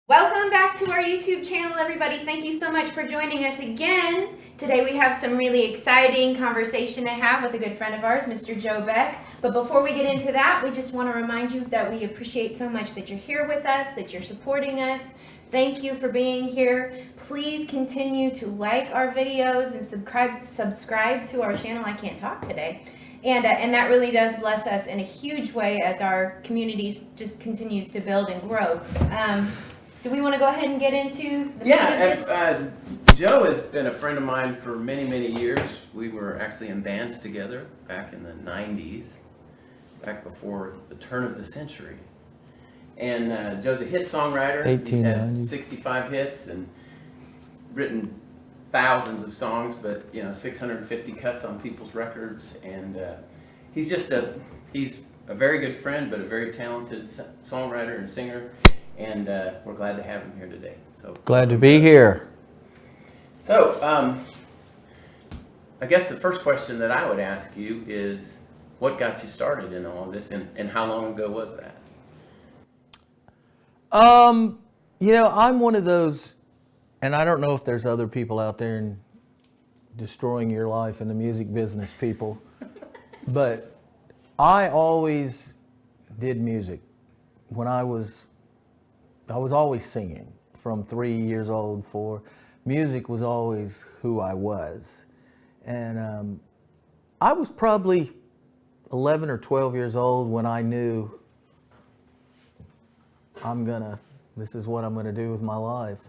Welcome back to our YouTube channel, everybody. Thank you so much for joining us again. Today we have some really exciting conversation to have with a good friend of ours, Mr. Joe Beck. But before we get into that, we just want to remind you that we appreciate so much that you're here with us, that you're supporting us. Thank you for being here. Please continue to like our videos and subscribe to our channel. I can't talk today. And that really does bless us in a huge way as our community just continues to build and grow. Do we want to go ahead and get into the meat of this? Joe has been a friend of mine for many, many years. We were actually in bands together back in the 90s, back before the turn of the century. And Joe's a hit songwriter. He's had 65 hits and written thousands of songs, but 650 cuts on people's records. And he's a very good friend, but a very talented songwriter and singer. And we're glad to have him here today. So glad to be here. So I guess the first question that I would ask you is, what got you started in all of this, and how long ago was that? I'm one of those, and I don't know if there's other people out there and destroying your life in the music business, people, but I always did music. When I was always singing from 3 years old, 4. Music was always who I was. And I was probably 11 or 12 years old when I knew this is what I'm gonna do with my life.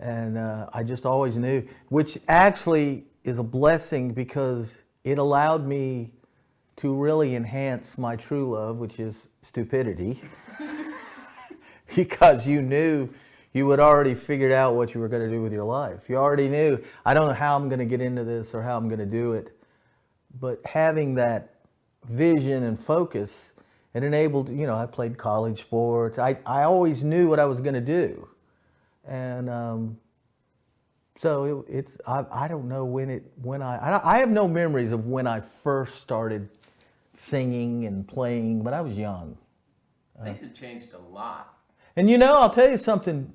And I just always knew, which actually is a blessing because it allowed me to really enhance my true love, which is stupidity. Because you knew you had already figured out what you were going to do with your life. You already knew, I don't know how I'm going to get into this or how I'm going to do it. But having that vision and focus, it enabled, I played college sports. I always knew what I was going to do. And so I don't know I have no memories of when I first started singing and playing, but I was young. Things have changed a lot. And I'll tell you something,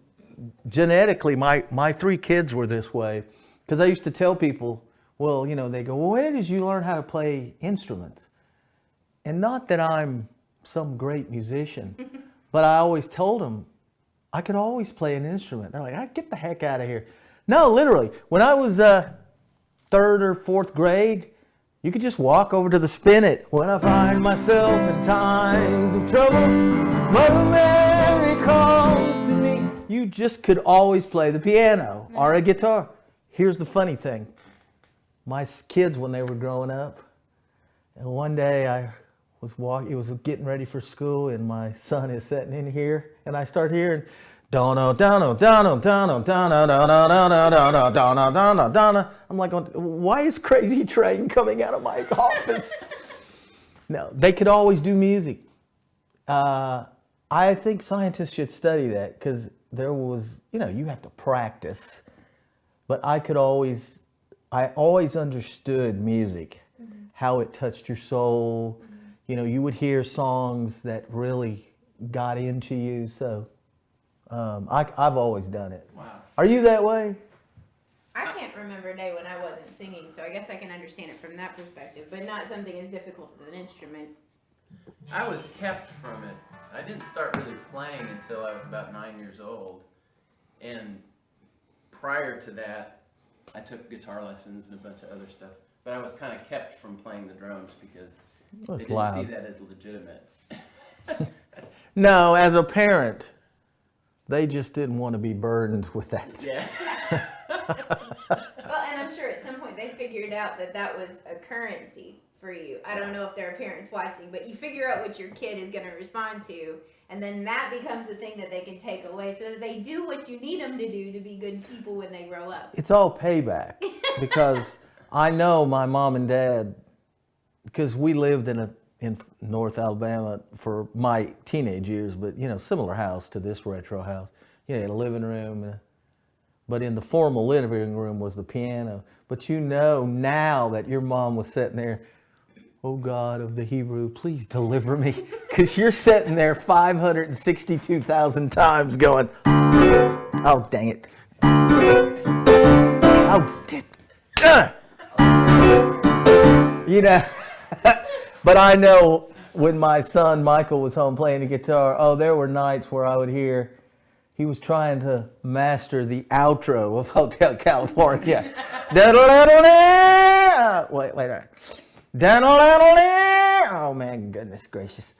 genetically, my 3 kids were this way. Because I used to tell people, they go, well, where did you learn how to play instruments? And not that I'm some great musician, but I always told them I could always play an instrument. They're like, get the heck out of here. No, literally, when I was 3rd or 4th grade, you could just walk over to the spinet. When I find myself in times of trouble, Mother Mary comes to me. You just could always play the piano or a guitar. Here's the funny thing. My kids, when they were growing up, and one day I was getting ready for school, and my son is sitting in here, and I start hearing, Donna, Donna, Donna, Donna, Donna, Donna, Donna, Donna, Donna, Donna, Donna. I'm like, why is Crazy Train coming out of my office? No, they could always do music. I think scientists should study that because there was, you have to practice. But I always understood music, how it touched your soul. You would hear songs that really got into you. So I've always done it. Wow. Are you that way? I can't remember a day when I wasn't singing, so I guess I can understand it from that perspective, but not something as difficult as an instrument. I was kept from it. I didn't start really playing until I was about 9 years old. And prior to that, I took guitar lessons and a bunch of other stuff. But I was kind of kept from playing the drums because they didn't see that as legitimate. No, as a parent, they just didn't want to be burdened with that. Yeah. Well, and I'm sure at some point they figured out that was a currency for you. I don't know if there are parents watching, but you figure out what your kid is going to respond to, and then that becomes the thing that they can take away so that they do what you need them to do to be good people when they grow up. It's all payback because I know my mom and dad, because we lived in North Alabama for my teenage years, but similar house to this retro house. You had a living room, but in the formal living room was the piano. But now that your mom was sitting there oh God of the Hebrew, please deliver me. Because you're sitting there 562,000 times going, oh, dang it. Oh, you know, but I know when my son Michael was home playing the guitar, oh, there were nights where I would hear he was trying to master the outro of Hotel California. Wait. Oh, man, goodness gracious.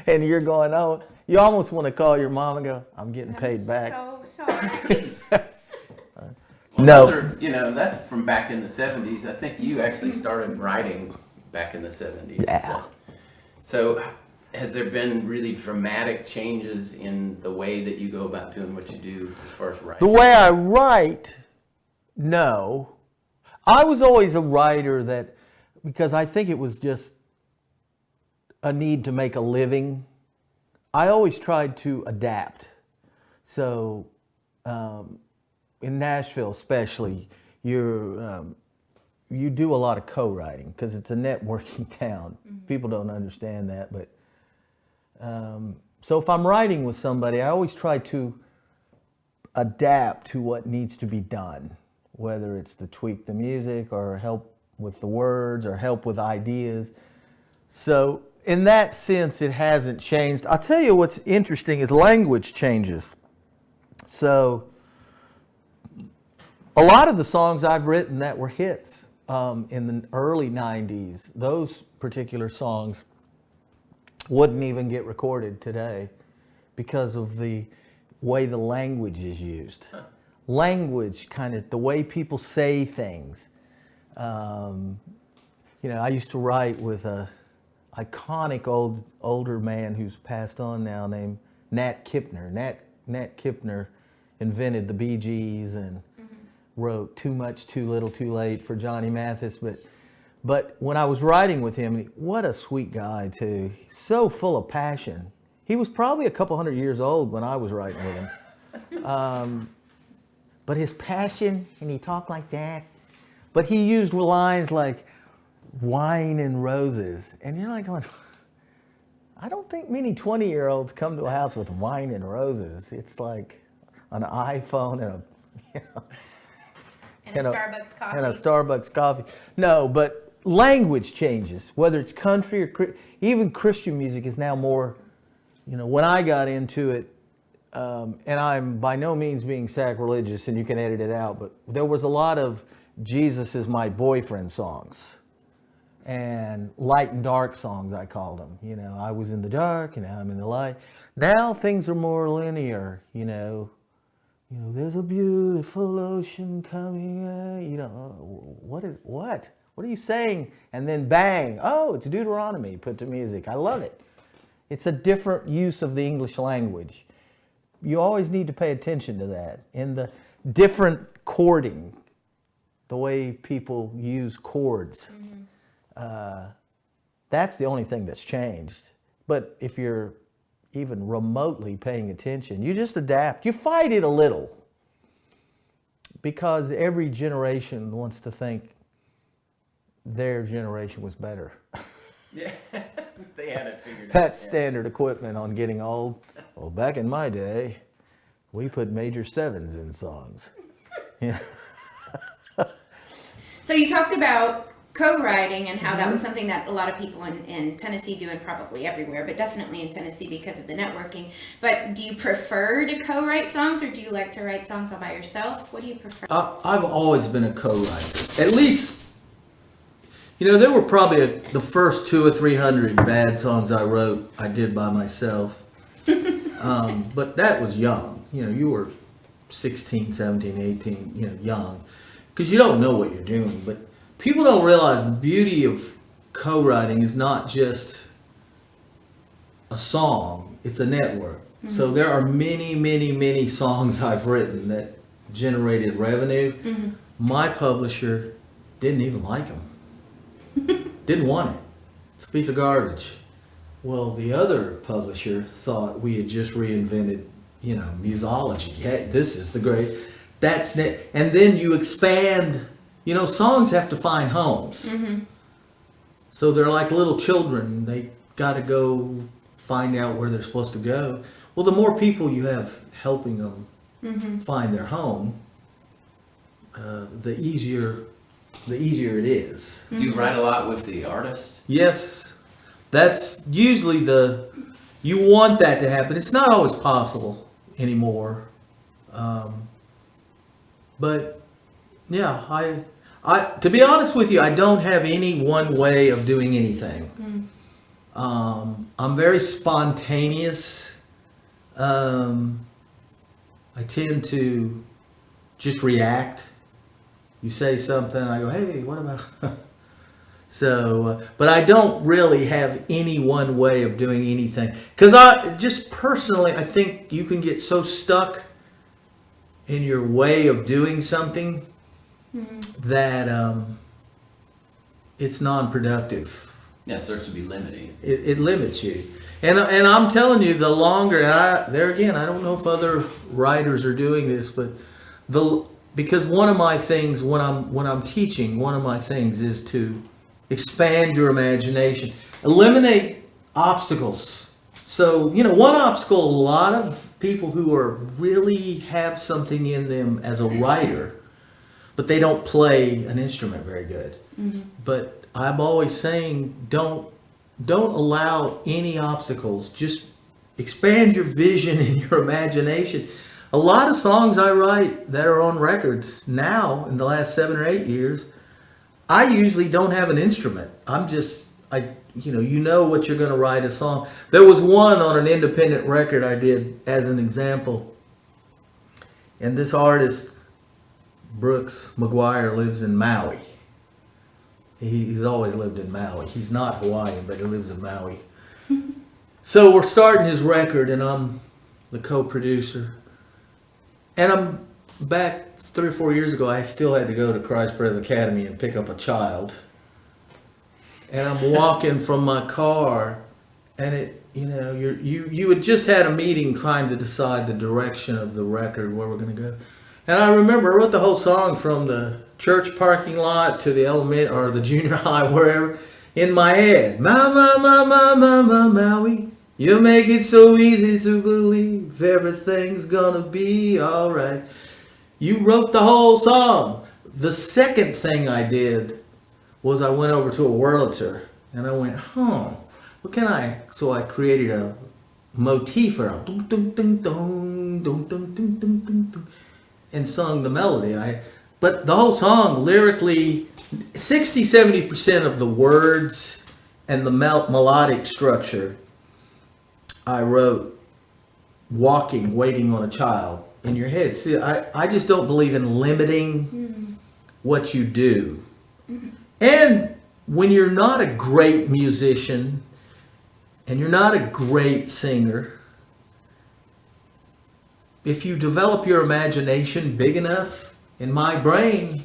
And you're going, oh, you almost want to call your mom and go, I'm getting paid back. So sorry. Well, No. those are, you know, that's from back in the 70s. I think you actually started writing back in the 70s. Yeah. So has there been really dramatic changes in the way that you go about doing what you do as far as writing? The way I write, no. I was always a writer that, because I think it was just a need to make a living, I always tried to adapt. So in Nashville especially, you do a lot of co-writing because it's a networking town. People don't understand that, but so if I'm writing with somebody, I always try to adapt to what needs to be done, whether it's to tweak the music or help with the words or help with ideas. So in that sense, it hasn't changed. I'll tell you what's interesting is language changes. So a lot of the songs I've written that were hits in the early 90s, those particular songs wouldn't even get recorded today because of the way the language is used. Language, kind of the way people say things. You know, I used to write with a iconic older man who's passed on now named Nat Kipner. Nat Kipner invented the Bee Gees and wrote Too Much, Too Little, Too Late for Johnny Mathis. But when I was writing with him, what a sweet guy too. So full of passion. He was probably a couple hundred years old when I was writing with him. But his passion, and he talked like that. But he used lines like wine and roses. And you're like going, I don't think many 20-year-olds come to a house with wine and roses. It's like an iPhone and And a Starbucks coffee. And a Starbucks coffee. No, but language changes, whether it's country or even Christian music is now more, you know, when I got into it, and I'm by no means being sacrilegious, and you can edit it out, but there was a lot of Jesus is my boyfriend songs and light and dark songs, I called them. You know, I was in the dark and now I'm in the light. Now things are more linear, you know, there's a beautiful ocean coming, you know, what are you saying? And then bang, oh, it's Deuteronomy put to music. I love it. It's a different use of the English language. You always need to pay attention to that. In the different chording, the way people use chords, that's the only thing that's changed. But if you're even remotely paying attention, you just adapt. You fight it a little because every generation wants to think their generation was better. Yeah, they had it figured out. That's standard equipment on getting old. Well, back in my day, we put major sevens in songs. Yeah. So you talked about co-writing and how that was something that a lot of people in Tennessee do, and probably everywhere, but definitely in Tennessee because of the networking. But do you prefer to co-write songs, or do you like to write songs all by yourself? What do you prefer? I've always been a co-writer. At least, you know, there were probably the first 200 or 300 bad songs I wrote, I did by myself. But that was young. You know, you were 16, 17, 18, you know, young. Because you don't know what you're doing. But people don't realize the beauty of co-writing is not just a song, it's a network. Mm-hmm. So there are many, many, many songs I've written that generated revenue. Mm-hmm. My publisher didn't even like them. Didn't want it. It's a piece of garbage. Well, the other publisher thought we had just reinvented, you know, musology. Hey, this is the great. That's it. And then you expand. You know, songs have to find homes. Mm-hmm. So they're like little children. They got to go find out where they're supposed to go. Well, the more people you have helping them find their home, the easier it is. Do you write a lot with the artist? Yes, that's usually you want that to happen. It's not always possible anymore. But yeah, I to be honest with you, I don't have any one way of doing anything. I'm very spontaneous. I tend to just react. You say something, I go, hey, what about? So, but I don't really have any one way of doing anything. Because I think you can get so stuck in your way of doing something that it's non-productive. Yeah, it starts to be limiting. It limits you. And I'm telling you, the longer, there again, I don't know if other writers are doing this, but because one of my things when I'm teaching, one of my things is to expand your imagination, eliminate obstacles. So, one obstacle, a lot of people who really have something in them as a writer, but they don't play an instrument very good. But I'm always saying, don't allow any obstacles. Just expand your vision and your imagination. A lot of songs I write that are on records now in the last 7 or 8 years, I usually don't have an instrument. You know what you're going to write a song. There was one on an independent record I did as an example. And this artist, Brooks McGuire, lives in Maui. He's always lived in Maui. He's not Hawaiian, but he lives in Maui. So we're starting his record, and I'm the co-producer. And I'm back 3 or 4 years ago, I still had to go to Christ Pres Academy and pick up a child. And I'm walking from my car, and you had just had a meeting trying to decide the direction of the record, where we're going to go. And I remember I wrote the whole song from the church parking lot to the or the junior high, wherever, in my head. Maui, you make it so easy to believe everything's gonna be alright. You wrote the whole song. The second thing I did was I went over to a Wurlitzer and I went, what can I? So I created a motif for and sung the melody. But the whole song, lyrically, 60-70% of the words and the melodic structure I wrote waiting on a child in your head. See, I just don't believe in limiting what you do. And when you're not a great musician and you're not a great singer, if you develop your imagination big enough, in my brain,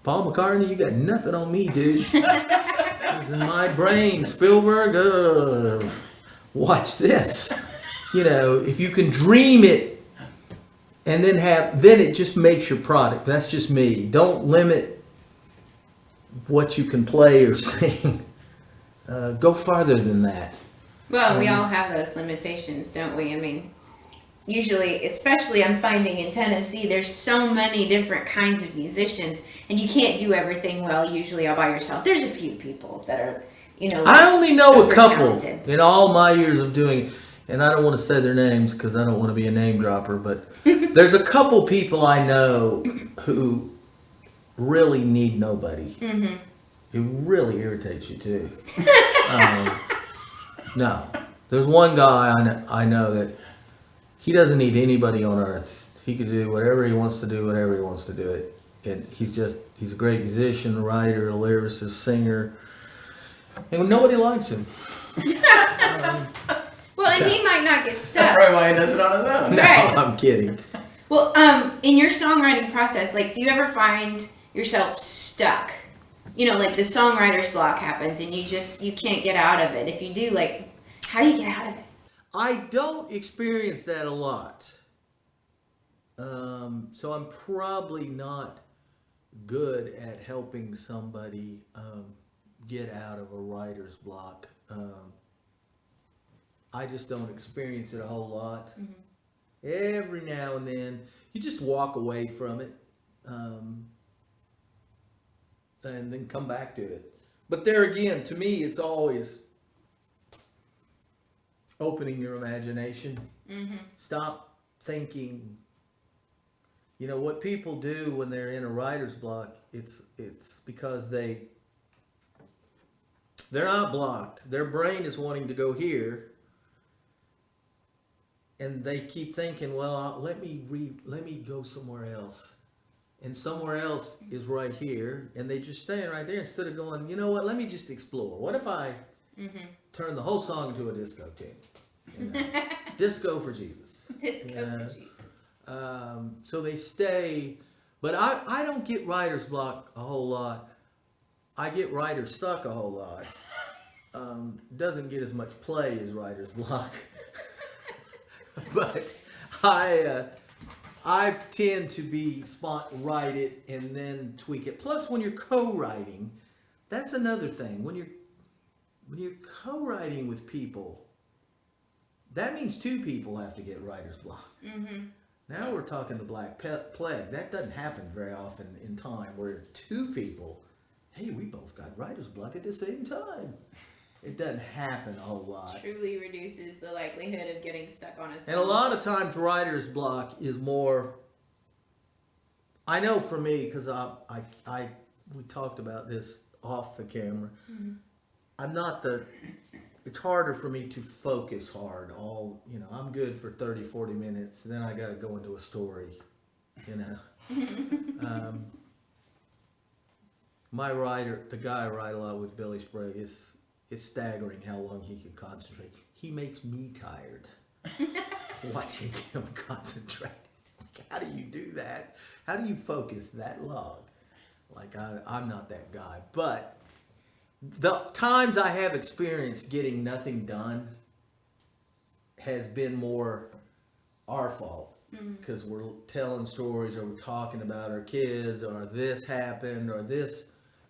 Paul McCartney, you got nothing on me, dude. It's in my brain, Spielberg, watch this. If you can dream it and then it just makes your product. That's just me. Don't limit what you can play or sing. Go farther than that. Well, we all have those limitations, don't we? I mean, usually, especially I'm finding in Tennessee, there's so many different kinds of musicians, and you can't do everything well usually all by yourself. There's a few people that are, I only know a couple talented. in all my years of doing it, and I don't want to say their names because I don't want to be a name dropper, but there's a couple people I know who really need nobody. It really irritates you too. No, there's one guy I know that he doesn't need anybody on earth. He could do whatever he wants to do, whenever he wants to do it. And he's a great musician, writer, lyricist, singer. And nobody likes him. Well, and he might not get stuck. That's probably why he does it on his own. No, Right. I'm kidding. Well, in your songwriting process, do you ever find yourself stuck? Like the songwriter's block happens and you can't get out of it. If you do, how do you get out of it? I don't experience that a lot. So I'm probably not good at helping somebody get out of a writer's block. I just don't experience it a whole lot. Every now and then, you just walk away from it, and then come back to it. But there again, to me, it's always opening your imagination. Stop thinking. You know what people do when they're in a writer's block? It's because they're not blocked. Their brain is wanting to go here, and they keep thinking, "Well, let me go somewhere else," and somewhere else is right here, and they just staying right there instead of going, "You know what? Let me just explore. What if I turn the whole song into a disco tune? You know? Disco for Jesus." Disco for Jesus. So they stay, but I don't get writer's block a whole lot. I get writer's stuck a whole lot. Doesn't get as much play as writer's block. But I tend to be write it and then tweak it. Plus, when you're co-writing, that's another thing. When you're co-writing with people, that means two people have to get writer's block. Now we're talking the Black Plague. That doesn't happen very often in time where two people, hey, we both got writer's block at the same time. It doesn't happen a whole lot. Truly reduces the likelihood of getting stuck on a song. And a lot of times writer's block is more, I know for me, because we talked about this off the camera. I'm not it's harder for me to focus hard. I'm good for 30, 40 minutes, and then I got to go into a story, My writer, the guy I write a lot with, Billy Sprague, it's staggering how long he can concentrate. He makes me tired watching him concentrate. How do you do that? How do you focus that long? Like, I'm not that guy. But the times I have experienced getting nothing done has been more our fault. Because we're telling stories, or we're talking about our kids, or this happened, or this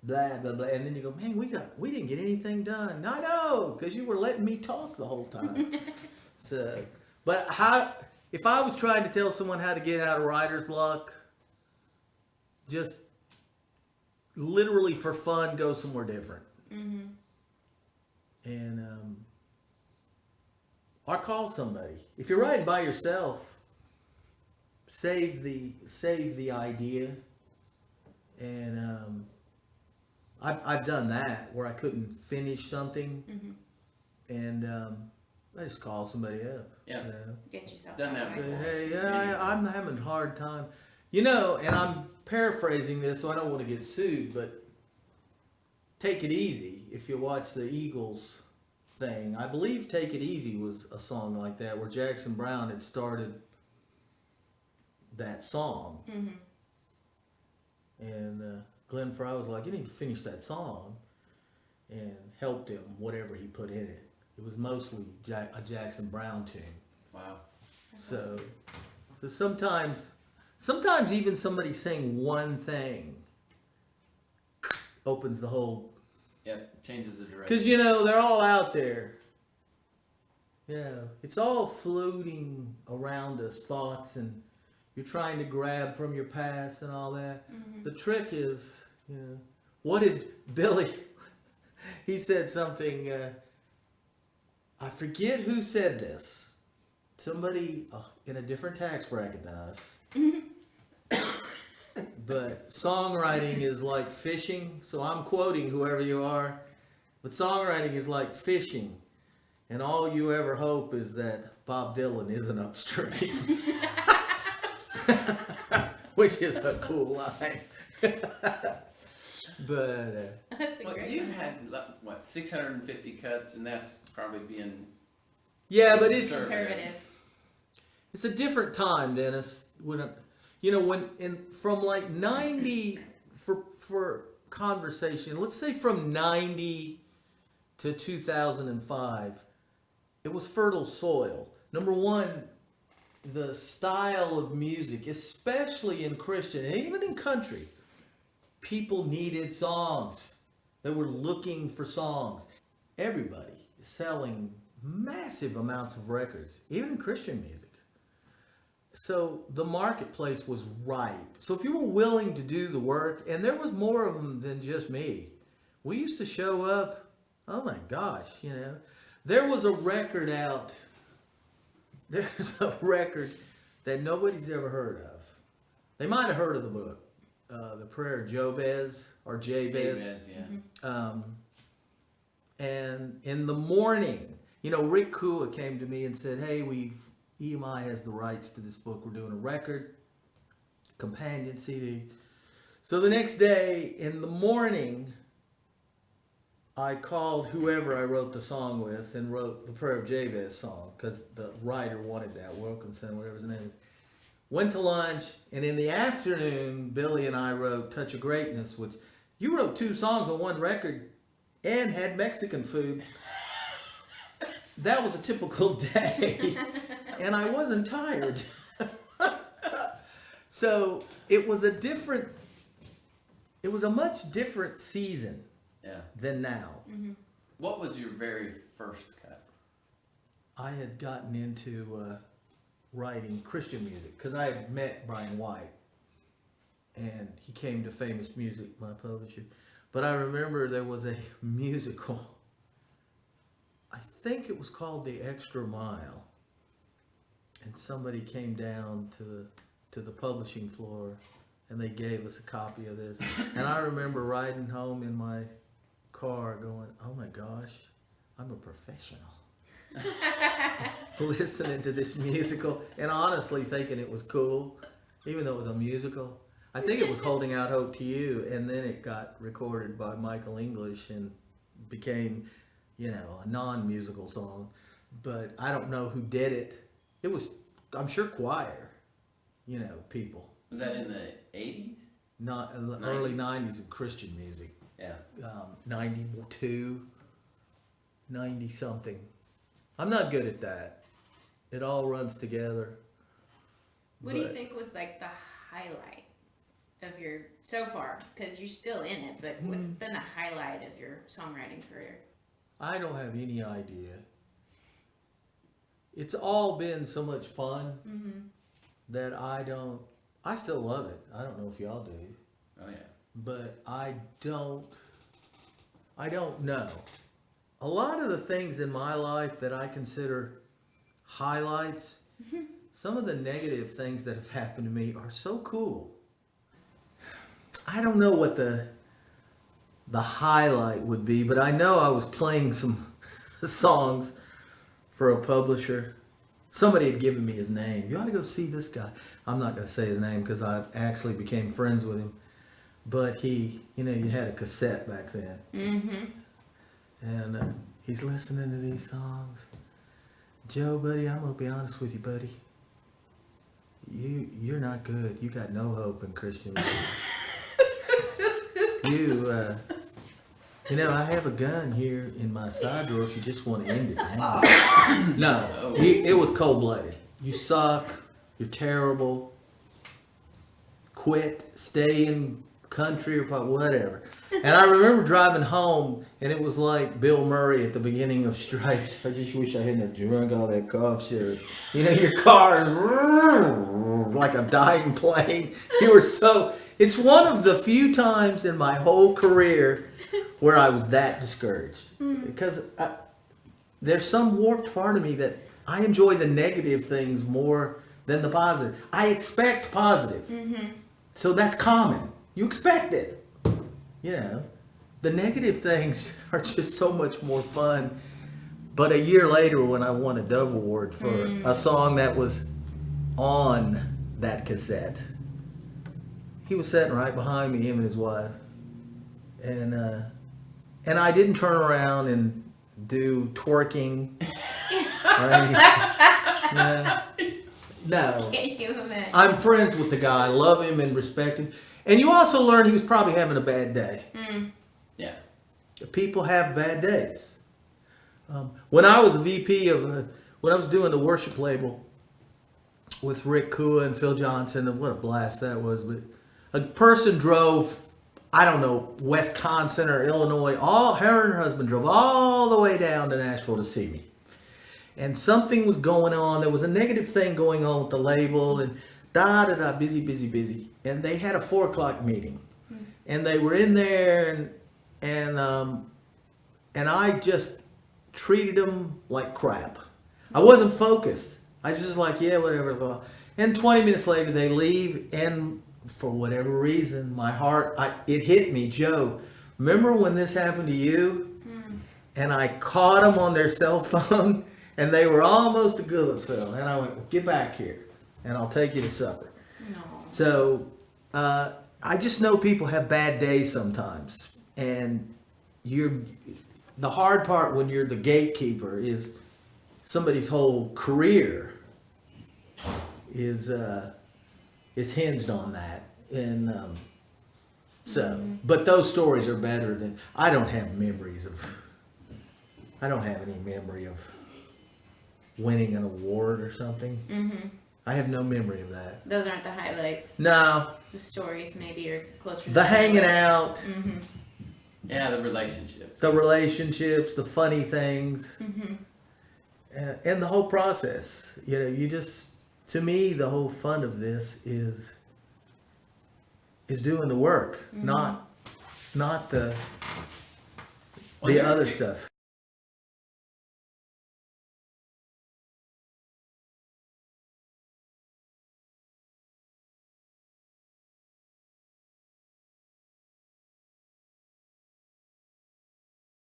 blah blah blah, and then you go, man, we didn't get anything done. I know, because you were letting me talk the whole time. So, but if I was trying to tell someone how to get out of writer's block, just literally for fun, go somewhere different. And or call somebody. If you're writing by yourself, save the idea. And I've done that where I couldn't finish something, and I just call somebody up. Yeah. You know? Get yourself Done that organized. before. Hey, I'm having a hard time. And I'm paraphrasing this, so I don't want to get sued, but Take It Easy, if you watch the Eagles thing, I believe Take It Easy was a song like that, where Jackson Browne had started that song. And Glenn Fry was like, you need to finish that song, and helped him, whatever he put in it. It was mostly a Jackson Browne tune. Wow. So sometimes even somebody saying one thing opens the whole. Yep, changes the direction. Because they're all out there. It's all floating around us, thoughts, and you're trying to grab from your past and all that. The trick is, what did Billy? He said something. I forget who said this. Somebody in a different tax bracket than us. But songwriting is like fishing. So I'm quoting whoever you are. But songwriting is like fishing. And all you ever hope is that Bob Dylan isn't upstream. Which is a cool line. But That's a great you've one. had 650 cuts, and that's probably being but it's Conservative. It's a different time, Dennis. From like 90 for conversation, let's say from 90 to 2005, it was fertile soil. Number one, the style of music, especially in Christian and even in country, people needed songs. They were looking for songs. Everybody is selling massive amounts of records, even Christian music. So the marketplace was ripe. So if you were willing to do the work, and there was more of them than just me. We used to show up, oh my gosh, you know. There was a record out, there's a record that nobody's ever heard of. They might have heard of the book, The Prayer of Jabez, or Jabez. Jabez, yeah. And in the morning, you know, Rick Kua came to me and said, hey, EMI has the rights to this book. We're doing a record, companion CD. So the next day in the morning, I called whoever I wrote the song with and wrote the Prayer of Jabez song, because the writer wanted that, Wilkinson, whatever his name is. Went to lunch, and in the afternoon, Billy and I wrote Touch of Greatness, which you wrote 2 songs on one record and had Mexican food. That was a typical day, and I wasn't tired. So it was a much different season than now. Mm-hmm. What was your very first cut? I had gotten into writing Christian music because I had met Brian White, and he came to Famous Music, my publisher. But I remember there was a musical, I think it was called The Extra Mile, and somebody came down to the publishing floor and they gave us a copy of this. And I remember riding home in my car going, oh my gosh, I'm a professional. Listening to this musical and honestly thinking it was cool, even though it was a musical. I think it was Holding Out Hope to You, and then it got recorded by Michael English and became, you know, a non-musical song. But I don't know who did it. It was, I'm sure, choir, you know, people. Was that in the 80s? Not early 90s in Christian music. Yeah. 92, 90 something. I'm not good at that. It all runs together. What do you think was like the highlight of your, so far, because you're still in it, but what's been the highlight of your songwriting career? I don't have any idea. It's all been so much fun that I still love it. I don't know if y'all do. Oh, yeah. But I don't know. A lot of the things in my life that I consider highlights, some of the negative things that have happened to me are so cool. I don't know what the highlight would be, but I know I was playing some songs for a publisher. Somebody had given me his name. You ought to go see this guy. I'm not going to say his name because I actually became friends with him. But he, you know, you had a cassette back then. Mm-hmm. And he's listening to these songs. Joe, buddy, I'm going to be honest with you, buddy. You're not good. You got no hope in Christian music. You know, I have a gun here in my side drawer if you just want to end it. No, it was cold-blooded. You suck. You're terrible. Quit. Stay in country or pop, whatever. And I remember driving home, and it was like Bill Murray at the beginning of Stripes. I just wish I hadn't drunk all that cough syrup. You know, your car is like a dying plane. You were so... It's one of the few times in my whole career where I was that discouraged. Because there's some warped part of me that I enjoy the negative things more than the positive. I expect positive. So that's common. You expect it. You know, the negative things are just so much more fun. But a year later, when I won a Dove Award for a song that was on that cassette, he was sitting right behind me, him and his wife, and I didn't turn around and do twerking or anything. No. Can you imagine? I'm friends with the guy. I love him and respect him. And you also learn he was probably having a bad day. Yeah. People have bad days. When I was a VP when I was doing the worship label with Rick Kua and Phil Johnson, and what a blast that was. But a person drove I don't know, Wisconsin or Illinois. Her and her husband drove all the way down to Nashville to see me. And something was going on. There was a negative thing going on with the label and busy. And they had a 4:00 meeting. And they were in there and I just treated them like crap. I wasn't focused. I was just like, yeah, whatever. And 20 minutes later they leave, and for whatever reason, my heart, it hit me, Joe, remember when this happened to you? And I caught them on their cell phone, and they were almost to Goodlettsville. And I went, get back here, and I'll take you to supper. No. So I just know people have bad days sometimes. And the hard part when you're the gatekeeper is somebody's whole career is hinged on that. And but those stories are better than, I don't have any memory of winning an award or something. Mm-hmm. I have no memory of that. Those aren't the highlights. No, The stories maybe are closer to the hanging out, Mm-hmm. Yeah, the relationships. the relationships, the funny things, Mm-hmm. and the whole process. You know, to me, the whole fun of this is doing the work, not the Well, other stuff.